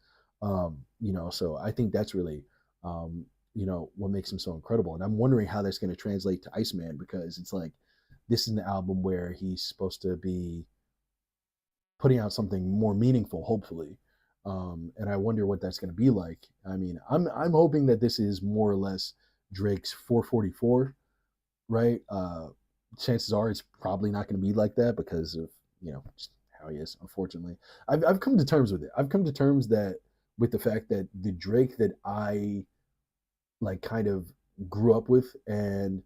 So I think that's really what makes him so incredible. And I'm wondering how that's going to translate to Iceman, because it's like this is an album where he's supposed to be putting out something more meaningful, hopefully. And I wonder what that's going to be like. I mean, I'm hoping that this is more or less Drake's 444, right? Chances are it's probably not going to be like that because of just how he is. Unfortunately, I've come to terms with it. I've come to terms that with the fact that the Drake that I like kind of grew up with and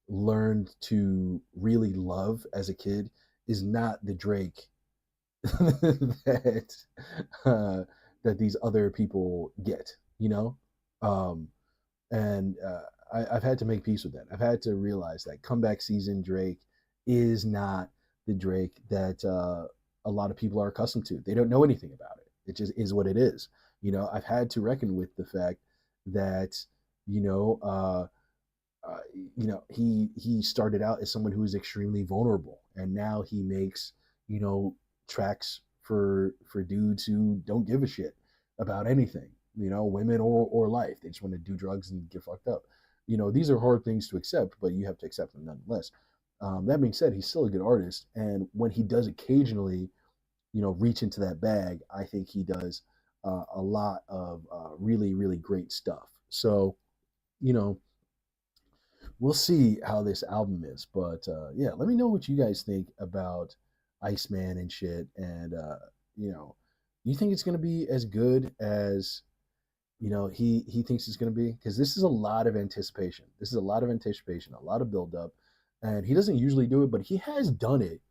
learned to really love as a kid is not the Drake that that these other people get, and I've had to make peace with that. I've had to realize that comeback season Drake is not the Drake that a lot of people are accustomed to. They don't know anything about it. It just is what it is. I've had to reckon with the fact that you know he started out as someone who was extremely vulnerable, and now he makes tracks for dudes who don't give a shit about anything, women or life. They just want to do drugs and get fucked up. These are hard things to accept, but you have to accept them nonetheless. That being said, he's still a good artist, and when he does occasionally, reach into that bag, I think he does a lot of really, really great stuff. So, you know, we'll see how this album is. But yeah, let me know what you guys think about Iceman and shit. And do you think it's gonna be as good as he thinks it's gonna be? Because this is a lot of anticipation. This is a lot of anticipation, a lot of build up, and he doesn't usually do it, but he has done it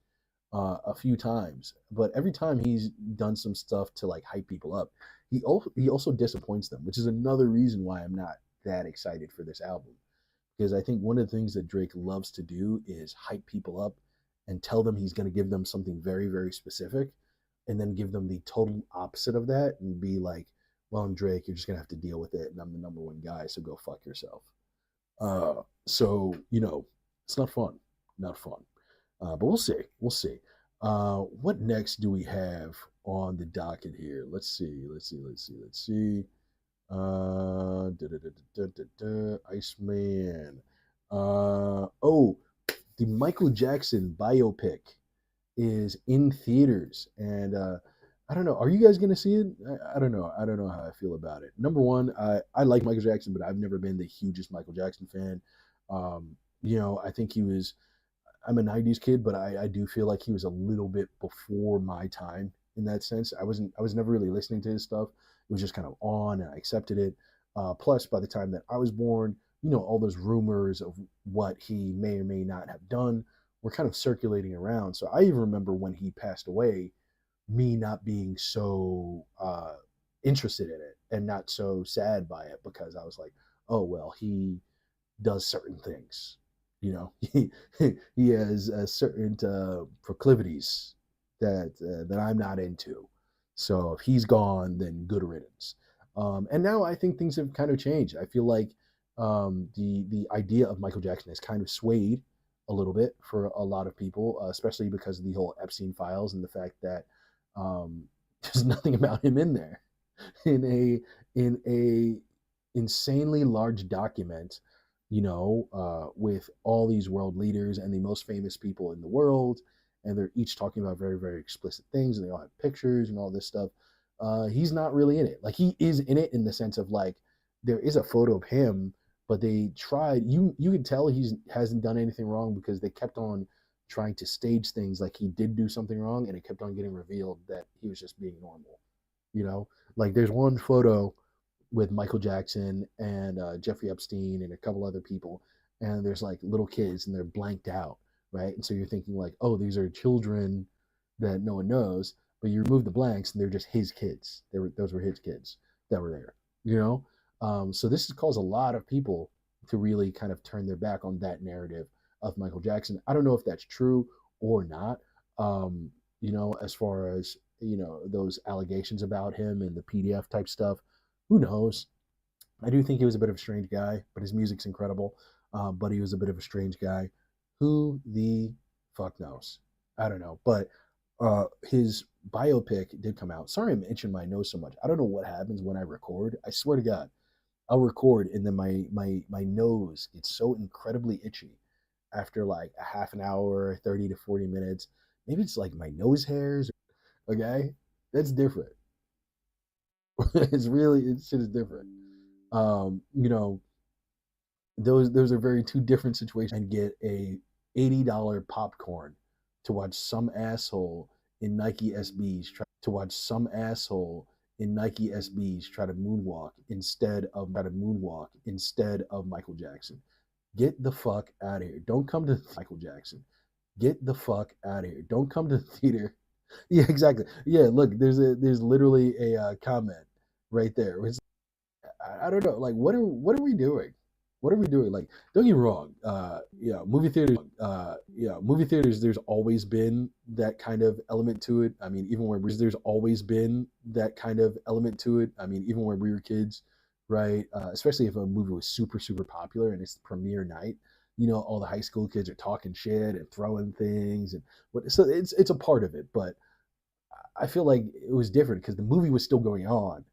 a few times. But every time he's done some stuff to like hype people up, he also disappoints them, which is another reason why I'm not that excited for this album. Because I think one of the things that Drake loves to do is hype people up and tell them he's going to give them something very, very specific, and then give them the total opposite of that and be like, well, I'm Drake, you're just going to have to deal with it, and I'm the number one guy, so go fuck yourself. It's not fun. Not fun. But we'll see. We'll see. What next do we have on the docket here? Let's see. Iceman. The Michael Jackson biopic is in theaters, and I don't know. Are you guys gonna see it? I don't know. I don't know how I feel about it. Number one, I like Michael Jackson, but I've never been the hugest Michael Jackson fan. I think he was. I'm a '90s kid, but I do feel like he was a little bit before my time in that sense. I was never really listening to his stuff. It was just kind of on, and I accepted it. Plus, by the time that I was born, all those rumors of what he may or may not have done were kind of circulating around. So I even remember when he passed away, me not being so interested in it and not so sad by it, because I was like, oh, well, he does certain things. He has certain proclivities that I'm not into. So if he's gone, then good riddance. And now I think things have kind of changed. I feel like the idea of Michael Jackson has kind of swayed a little bit for a lot of people, especially because of the whole Epstein files and the fact that there's nothing about him in there in a insanely large document, with all these world leaders and the most famous people in the world, and they're each talking about very, very explicit things, and they all have pictures and all this stuff. He's not really in it. Like, he is in it in the sense of, like, there is a photo of him, but they tried. You could tell he hasn't done anything wrong, because they kept on trying to stage things like he did do something wrong, and it kept on getting revealed that he was just being normal. Like, there's one photo with Michael Jackson and Jeffrey Epstein and a couple other people, and there's like little kids and they're blanked out, right? And so you're thinking like, oh, these are children that no one knows, but you remove the blanks and they're just his kids. Those were his kids that were there. you know. So this has caused a lot of people to really kind of turn their back on that narrative of Michael Jackson. I don't know if that's true or not. As far as those allegations about him and the PDF type stuff, who knows? I do think he was a bit of a strange guy, but his music's incredible. But he was a bit of a strange guy. Who the fuck knows? I don't know. But his biopic did come out. Sorry, I'm itching my nose so much. I don't know what happens when I record. I swear to God, I'll record and then my nose gets so incredibly itchy after like a half an hour, 30 to 40 minutes. Maybe it's like my nose hairs. Okay, that's different. It's really shit is different. Um, you know, those are very two different situations. And get a $80 popcorn to watch some asshole in Nike SBs try to moonwalk instead of Michael Jackson. Get the fuck out of here. Don't come to Michael Jackson. Get the fuck out of here. Don't come to the theater. Yeah, exactly. Yeah, look, there's literally a comment right there. I don't know. Like, what are we doing? What are we doing? Like, don't get me wrong. Movie theaters. There's always been that kind of element to it. I mean, even when there's always been that kind of element to it. I mean, even when we were kids, right? Especially if a movie was super super popular and it's the premiere night. All the high school kids are talking shit and throwing things and what. So it's a part of it, but I feel like it was different because the movie was still going on,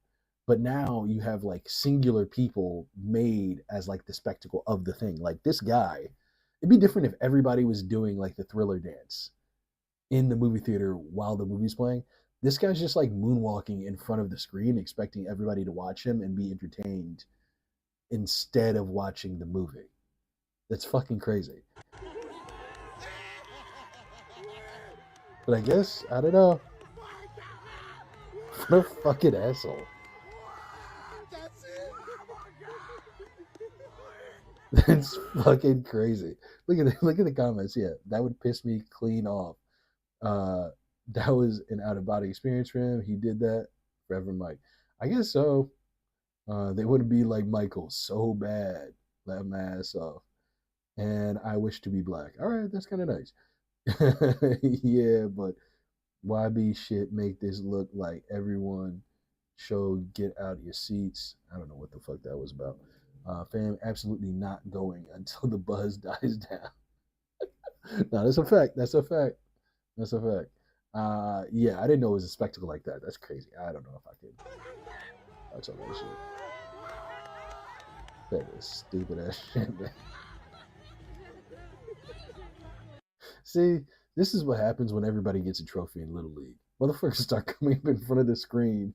but now you have like singular people made as like the spectacle of the thing. Like this guy, it'd be different if everybody was doing like the Thriller dance in the movie theater while the movie's playing. This guy's just like moonwalking in front of the screen, expecting everybody to watch him and be entertained instead of watching the movie. That's fucking crazy. But I guess, I don't know. What a fucking asshole. That's fucking crazy. Look at the comments. Yeah, that would piss me clean off. That was an out of body experience for him. He did that. Reverend Mike. I guess so. They wouldn't be like Michael so bad. Let my ass off. And I wish to be black. All right, that's kind of nice. Yeah, but YB shit make this look like everyone show get out of your seats. I don't know what the fuck that was about. Fam, absolutely not going until the buzz dies down. No, that's a fact. That's a fact. That's a fact. Yeah, I didn't know it was a spectacle like that. That's crazy. I don't know if I could. That's all that shit. That is stupid ass shit, man. See, this is what happens when everybody gets a trophy in Little League. Motherfuckers start coming up in front of the screen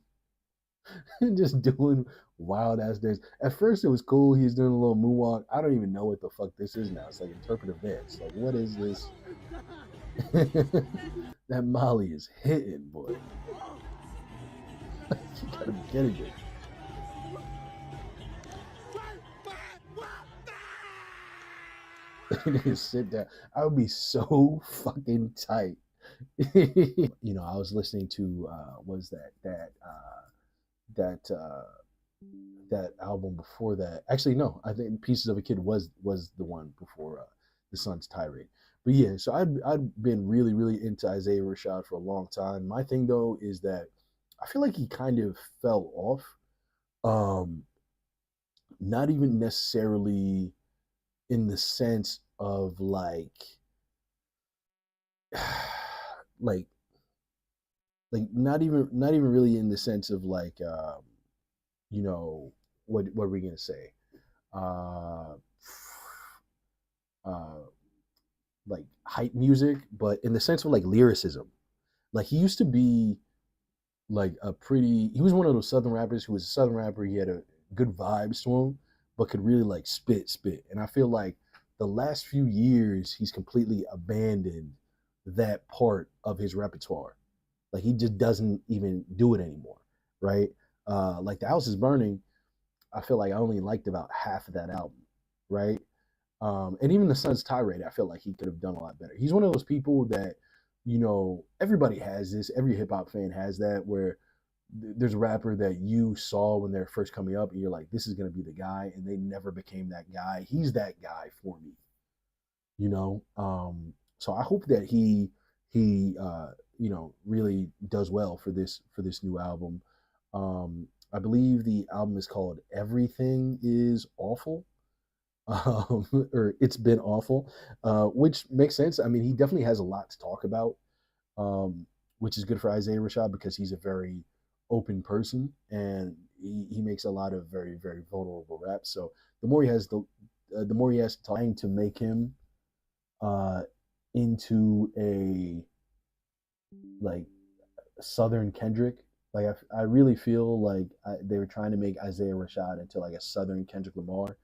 and just doing wild ass dance. At first, it was cool. He's doing a little moonwalk. I don't even know what the fuck this is now. It's like interpretive dance. Like, what is this? That Molly is hitting, boy. You gotta be kidding me. Sit down. I would be so fucking tight. I was listening to was that album before that. Actually, no, I think Pieces of a Kid was the one before The Sun's Tirade. But yeah, so I'd been really really into Isaiah Rashad for a long time. My thing though is that I feel like he kind of fell off. Not even necessarily in the sense of like like not even really in the sense of like what are we gonna say uh like hype music, but in the sense of like lyricism. Like he used to be like he was one of those southern rappers who was a southern rapper. He had a good vibes to him, but could really like spit. And I feel like the last few years he's completely abandoned that part of his repertoire. Like he just doesn't even do it anymore, right? Like The House Is Burning, I feel like I only liked about half of that album, right? And even The Sun's Tirade, I feel like he could have done a lot better. He's one of those people that, everybody has this. Every hip hop fan has that, where there's a rapper that you saw when they're first coming up, and you're like, this is gonna be the guy, and they never became that guy. He's that guy for me, you know. So I hope that he really does well for this new album. I believe the album is called Everything Is Awful, or It's Been Awful, which makes sense. I mean, he definitely has a lot to talk about, which is good for Isaiah Rashad because he's a very open person and he makes a lot of very, very vulnerable raps. So the more he has the more he has to trying to make him into a like Southern Kendrick. Like I really feel like they were trying to make Isaiah Rashad into like a Southern Kendrick Lamar,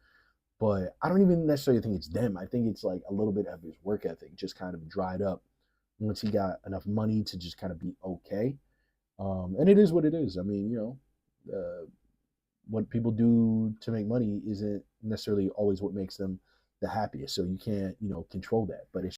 but I don't even necessarily think it's them. I think it's like a little bit of his work ethic just kind of dried up once he got enough money to just kind of be okay. And it is what it is. I mean, what people do to make money isn't necessarily always what makes them the happiest. So you can't, control that. But it's